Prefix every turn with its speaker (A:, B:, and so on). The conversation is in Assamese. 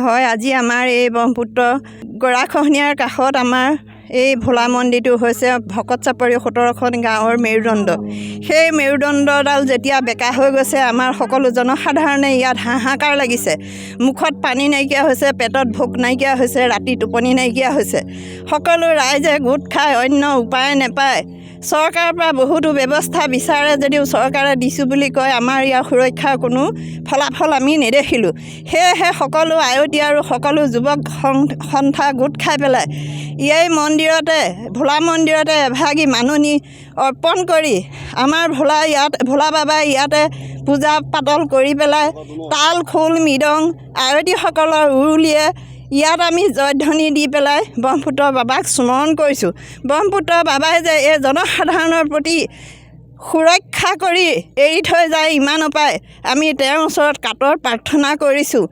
A: হয়, আজি আমাৰ এই ব্ৰহ্মপুত্ৰ গৰাখহনীয়াৰ কাষত আমাৰ এই ভোলা মন্দিৰটো হৈছে ভকত চাপৰি 17খন গাঁৱৰ মেৰুদণ্ড। সেই মেৰুদণ্ডডাল যেতিয়া বেকা হৈ গৈছে, আমাৰ সকলো জনসাধাৰণে ইয়াত হাহাকাৰ লাগিছে। মুখত পানী নাইকিয়া হৈছে, পেটত ভোক নাইকিয়া হৈছে, ৰাতি টোপনি নাইকিয়া হৈছে। সকলো ৰাইজে গোট খাই অন্য উপায় নাপায় চৰকাৰৰ পৰা বহুতো ব্যৱস্থা বিচাৰে যদিও চৰকাৰে দিছোঁ বুলি কয়, আমাৰ ইয়াৰ সুৰক্ষাৰ কোনো ফলাফল আমি নেদেখিলোঁ। সেয়েহে সকলো আয়তী আৰু সকলো যুৱক সন্থা গোট খাই পেলাই এই মন্দিৰতে ভোলা মন্দিৰতে এভাগী মানুহ নি অৰ্পণ কৰি আমাৰ ভোলা বাবাই ইয়াতে পূজা পাতল কৰি পেলাই তাল খোল মৃদং আয়তীসকলৰ উৰুলিয়ে ইয়াত আমি জয়ধ্বনি দি পেলাই ব্ৰহ্মপুত্ৰ বাবাক স্মৰণ কৰিছোঁ। ব্ৰহ্মপুত্ৰ বাবাই যে এই জনসাধাৰণৰ প্ৰতি সুৰক্ষা কৰি এৰি থৈ যায়, ইমান উপায় আমি তেওঁৰ ওচৰত কাতৰ প্ৰাৰ্থনা কৰিছোঁ।